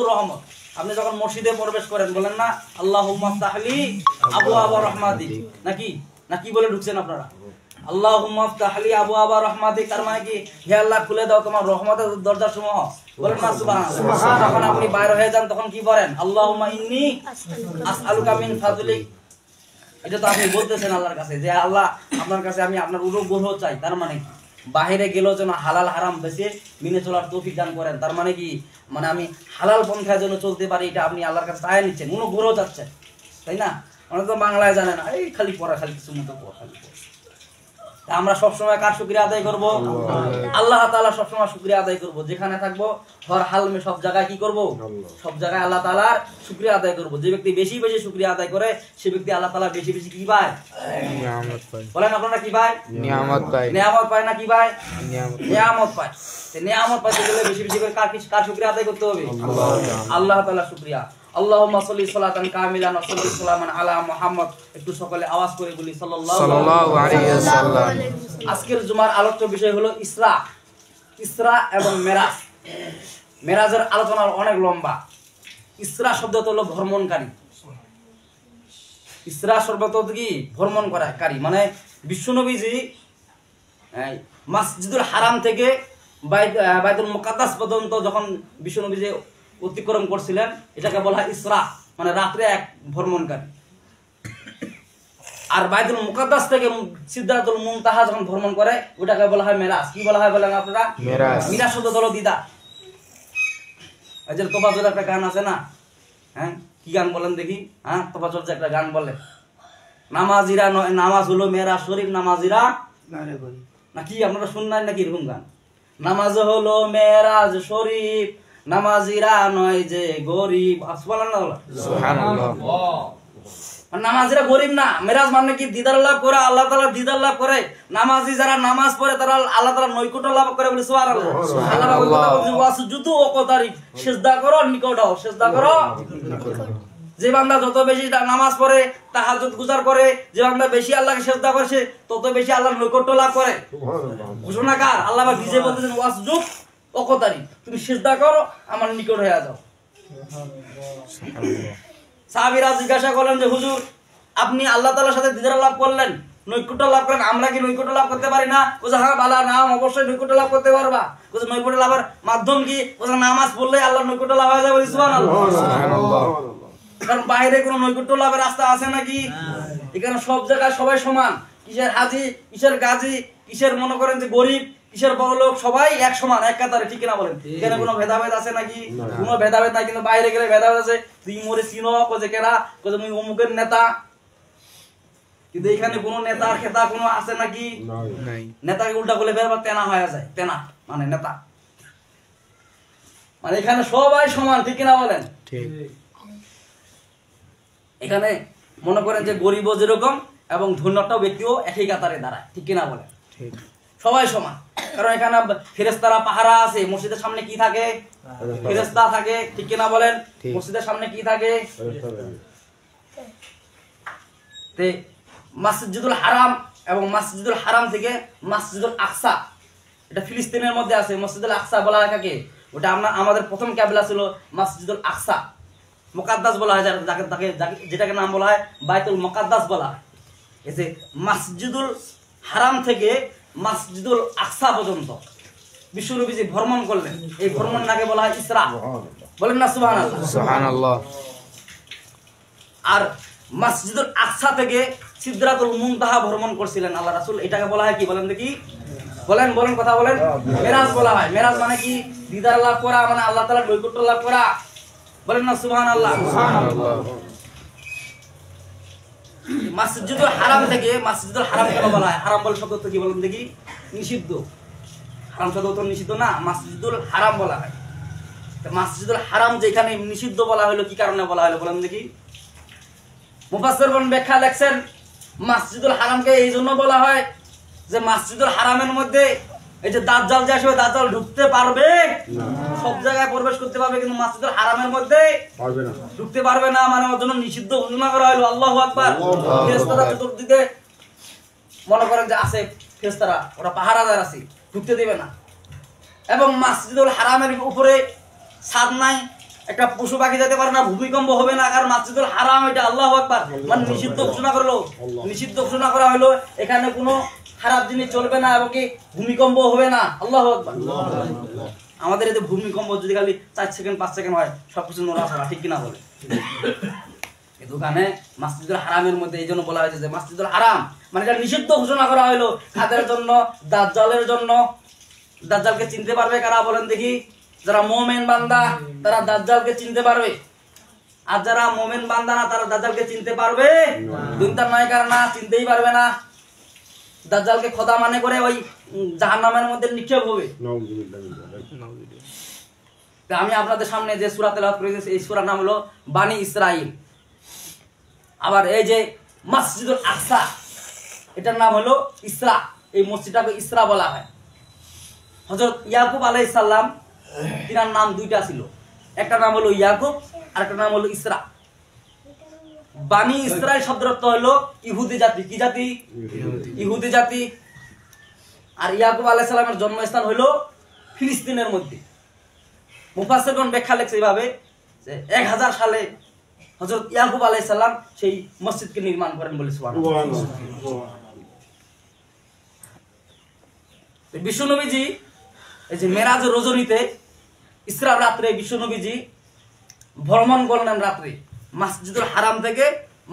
রহমত। আপনি যখন মসজিদে প্রবেশ করেন বলেন না আল্লাহুম্মা ফতাহলি আবওয়াবা রাহমাতিক, নাকি না কি বলে ঢুকছেন আপনারা? আল্লাহুম্মা ফতাহলি আবওয়াবা রাহমাতিক, তার মানে কি হে আল্লাহ খুলে দাও তোমার রহমতের দরজাসমূহ, বলেন না সুবহানাল্লাহ। যখন আপনি বাইরে হয়ে যান তখন কি বলেন? আল্লাহুম্মা ইন্নী আসআলুকা মিন ফাদলিক। এটা তো আপনি বলতেছেন আল্লাহর কাছে যে আল্লাহ আপনার কাছে আমি আপনার অনুগ্রহ চাই। তার মানে কি বাহিরে গেলেও যেন হালাল হারাম বেশি মেনে চলার তৌফিক দান করেন। তার মানে কি মানে আমি হালাল পন্থায় যেন চলতে পারি, এটা আপনি আল্লাহর কাছে চাই নিচ্ছেন, অনুগ্রহ চাচ্ছেন, তাই না? অনেক তো বাংলায় জানে না, এই খালি পড়া, খালি কিছু মতো খালি। আমরা সবসময় কার শুকরিয়া আদায় করব? আল্লাহ তাআলা সবসময় শুকরিয়া আদায় করব। যেখানে থাকবো হর হালমে সব জায়গায় কি করব? সব জায়গায় আল্লাহ তাআলার শুকরিয়া আদায় করব। যে ব্যক্তি বেশি বেশি শুকরিয়া আদায় করে সে ব্যক্তি আল্লাহ তাআলা বেশি বেশি কি পায়? নিয়ামত পায়। বলেন আপনারা কি পায়? নিয়ামত পায়। নিয়ামত পায় না কি পায়? নিয়ামত পায়। এই নিয়ামত পাইতে গেলে বেশি বেশি করে কার শুকরিয়া আদায় করতে হবে? আল্লাহ তাআলার শুকরিয়া। আল্লাহুম্মা সাল্লি সালাতান কামিলান ওয়া সাল্লি সালামান আলা মুহাম্মদ। একটু সকলে আওয়াজ করে বলি সাল্লাল্লাহু আলাইহি ওয়াসাল্লাম। আজকের জুমার আলোচ্য বিষয় হলো ইসরা। ইসরা এবং মেরাজ। মেরাজের আলোচনা অনেক লম্বা। ইসরা শব্দটা হলো ভ্রমণকারী। ইসরা শব্দটা কি? ভ্রমণ করাকারী। মানে বিশ্বনবীজি মসজিদুল হারাম থেকে বাইতুল মুকাদ্দাস পর্যন্ত যখন বিশ্বনবীজি অতিক্রম করছিলেন, এটাকে বলা হয় ইসরা, মানে রাত্রে এক ভ্রমণকারী। আর বাইতুল মুকাদ্দাস থেকে সিদরাতুল মুনতাহা যখন ভ্রমণ করে ওটাকে বলা হয় মেরাজ। কি বলা হয় বলেন আপনারা? মেরাজ। মিরাজ শব্দ হলো দিদার। এই যে তোফাজ্জলের একটা গান আছে না, হ্যাঁ কি গান বলেন দেখি? হ্যাঁ তোফাজ্জল যে একটা গান বলে, নামাজিরা নামাজ হলো মেরাজ শরীফ, নামাজিরা না কি আপনারা শুনলেন নাকি এরকম গান? নামাজ হলো মেরাজ শরীফ, নামাজিরা নয় যে গরিব। সুবহানাল্লাহ। নামাজিরা গরিব না। মেরাজ মানে কি? দিদার লাভ করে, আল্লাহ তাআলা দিদার লাভ করে। নামাজি যারা নামাজ পড়ে তারা আল্লাহ তাআলা নৈকট্য লাভ করে বলে সুবহানাল্লাহ। আল্লাহ বলেন ওয়াসজুদু ওয়াকতারিব, সিজদা করো নিকট হও, সিজদা করো। যে বান্দা যত বেশি নামাজ পড়ে, তাহাজ্জুদ গুজার করে, যে বান্দা বেশি আল্লাহকে সিজদা করে তত বেশি আল্লাহর নৈকট্য লাভ করে। ঘোষণা কার? আল্লাহ পাক নিজে বলতেছেন ওয়াসজুদ ওয়াকতারিব, তুমি সিজদা করো আমার নিকট হয়ে যাও। সাহাবীরা জিজ্ঞাসা করলেন যে হুজুর আপনি আল্লাহ তাআলার সাথে দিদার লাভ করলেন, নৈকট্য লাভ করেন, আমরা কি নৈকট্য লাভ করতে পারি না? বলে হ্যাঁ বালা নাম অবশ্যই নৈকট্য লাভ করতে পারবা। বলে নৈকট্য লাভের মাধ্যম কি? বলে নামাজ পড়লে আল্লাহর নৈকট্য লাভ হয়ে যাবে। সুবহানাল্লাহ। কারণ বাইরে কোনো নৈকট্য লাভের রাস্তা আছে নাকি? এখানে সব জায়গায় সবাই সমান। কিসের হাজি, কিসের গাজী, কিসের মনে করেন যে গরিব, কিসের বড় লোক, সবাই এক সমান, এক কাতারে, ঠিক কিনা বলেন? এখানে কোনো ভেদাভেদ আছে নাকি? কোনো ভেদাভেদ নাই। কিন্তু বাইরে গেলে ভেদাভেদ আছে। তুই মোরে চিনো, কোজে কেরা, কোজে মুই অমুকের নেতা। কিন্তু এখানে কোনো নেতার খেতা কোনো আছে নাকি? নাই। নেতাকে উল্টা বলে বেরবার তেনা হয়ে যায়। তেনা মানে নেতা, মানে এখানে সবাই সমান, ঠিক কিনা বলেন? ঠিক। এখানে মনে করেন যে গরিবও যেরকম এবং ধন্যটাও ব্যক্তিও একই কাতারে দাঁড়ায়, ঠিক কিনা বলেন? ঠিক। সবাই সমান। কারণ এখানে ফেরেশতারা পাহারা আছে। মসজিদের সামনে কি থাকে? ফেরেশতা থাকে, ঠিক কিনা বলেন? মসজিদের সামনে কি থাকে? তে মসজিদুল হারাম এবং মসজিদুল হারাম থেকে মসজিদুল আকসা, এটা ফিলিস্তিনের মধ্যে আছে। মসজিদুল আকসা বলা হয় কাকে? ওটা আমাদের প্রথম কিবলা ছিল মসজিদুল আকসা। মুকাদ্দাস বলা হয় যেটাকে নাম বলা হয় বাইতুল মুকাদ্দাস বলা হয়। এই যে মসজিদুল হারাম থেকে মসজিদুল আকসা পর্যন্ত বিশ্বনবীজি ভ্রমণ করলেন। এই ভ্রমণ নাকে বলা হয় ইসরা। বলেন না সুবহানাল্লাহ। সুবহানাল্লাহ। আর মসজিদুল আকসা থেকে সিদরাতুল মুনতাহা ভ্রমণ করছিলেন আল্লাহ রাসূল। এটাকে বলা হয় কি বলেন দেখি? বলেন বলেন কথা বলেন। মেরাজ বলা হয়। মেরাজ মানে কি? দিদার লাভ করা, মানে আল্লাহ তাআলার নৈকট্য লাভ করা। বলেন না সুবহানাল্লাহ। সুবহানাল্লাহ। মসজিদুল হারাম থেকে মসজিদুল হারাম কেন বলা হয়? হারাম বল শব্দ তো কি বলেন দেখি? নিষিদ্ধ। হারাম শব্দ তো নিষিদ্ধ না, মসজিদুল হারাম বলা হয়। মসজিদুল হারাম যেখানে নিষিদ্ধ বলা হলো, কি কারণে বলা হলো বলেন দেখি? মুফাসসিরগণ ব্যাখ্যা লিখছেন মসজিদুল হারামকে এই জন্য বলা হয় যে মসজিদুল হারামের মধ্যে এই যে দাজ্জাল যে আসবে, দাজ্জাল ঢুকতে পারবে না, সব জায়গায় প্রবেশ করতে পারবে কিন্তু মসজিদুল হারামের মধ্যে পারবে না, ঢুকতে পারবে না। মানে ওর জন্য নিষিদ্ধ ঘোষণা করা হলো। আল্লাহু আকবার। ফেরেশতারা চতুর্দিকে মনে করেন যে আছে, ফেরেশতারা ওরা পাহারাদার আছে, ঢুকতে দেবে না। এবং মসজিদুল হারামের উপরে ছাদ নাই, একটা পশু পাখি যেতে পারে না, ভূমিকম্প হবে না, কারণ মসজিদুল হারাম এটা। আল্লাহু আকবার, মানে নিষিদ্ধ ঘোষণা করলো, নিষিদ্ধ ঘোষণা করা হলো, এখানে কোনো খারাপ জিনিস চলবে না এবং কি ভূমিকম্প হবে না। আল্লাহু আকবার। আমাদের এতে ভূমিকম্প যদি খালি 4 সেকেন্ড 5 সেকেন্ড হয়, সবকিছু নড়াচড়া, ঠিক কিনা বলে? দোকানে মসজিদুল হারামের মধ্যে এই জন্য বলা হয়েছে যে মসজিদুল হারাম মানে এটা নিষিদ্ধ ঘোষণা করা হলো কাদের জন্য? দাজ্জালের জন্য। দাজ্জালকে চিনতে পারবে কারা বলেন দেখি? যারা মুমিন বান্দা তারা দাজ্জালকে চিনতে পারবে, আর যারা মুমিন বান্দা না তারা দাজ্জালকে চিনতে পারবে দুইটার নয়, কারণ না চিনতেই পারবে না। দাজ্জালকে খোদা মানে করে ওই জাহান্নামের মধ্যে নিক্ষেপ হবে। আমি আপনাদের সামনে যে সূরা তেলাওয়াত করেছি এই সূরার নাম হলো বানি ইসরাইল। আবার এই যে মসজিদুল আকসা এটার নাম হলো ইসরা, এই মসজিদটাকে ইসরা বলা হয়। হযরত ইয়াকুব আলাইহিস সালাম তিনার নাম দুইটা ছিল, একটা নাম হলো ইয়াকুব আর একটা নাম হলো ইসরা। বানি ইসরাইল শব্দের অর্থ হলো ইহুদি জাতি। কি জাতি? ইহুদি জাতি। আর ইয়াকুব আলাইহিস সালামের জন্মস্থান হলো ফিলিস্তিনের মধ্যে। মুফাসসিরগণ ব্যাখ্যা লিখছে এইভাবে যে 1000 সালে হযরত ইয়াকুব আলাইহিস সালাম সেই মসজিদকে নির্মাণ করেন বলে সুবহানাল্লাহ। বিশ্বনবীজি এই যে মেরাজের রজনীতে ইসরার রাত্রে বিশ্বনবীজি ভ্রমণ করলেন রাত্রে মসজিদুল হারাম থেকে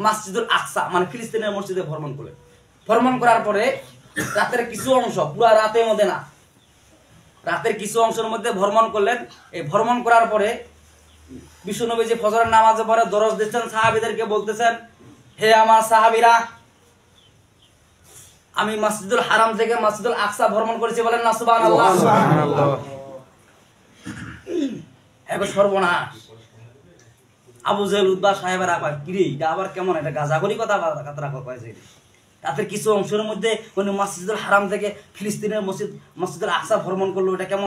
মসজিদুল আকসা মানে ফিলিস্তিনের মসজিদে ভ্রমণ করলেন। ভ্রমণ করার পরে রাতের কিছু অংশ, পুরো রাতের মধ্যে না, রাতের কিছু অংশের মধ্যে ভ্রমণ করলেন। এই ভ্রমণ করার পরে বিশ্বনবীজি ফজরের নামাজের পরে দরজ দিচ্ছেন, সাহাবীদেরকে বলতেছেন, হে আমার সাহাবীরা, আমি মসজিদুল হারাম থেকে মসজিদুল আকসা ভ্রমণ করেছি, বলেন না সুবহানাল্লাহ। সুবহানাল্লাহ। এবার সর্বনাশ, আবু জেহেল উতবা সাহেবেরা কয়, কি রে এটা আবার কেমন, এটা গাজাগরি কথা কাতরা কয়েছে। তাদের কিছু অংশের মধ্যে মসজিদুল হারাম থেকে ফিলিস্তিনের মসজিদুল আকসা ভ্রমণ করলো, এটা কেমন?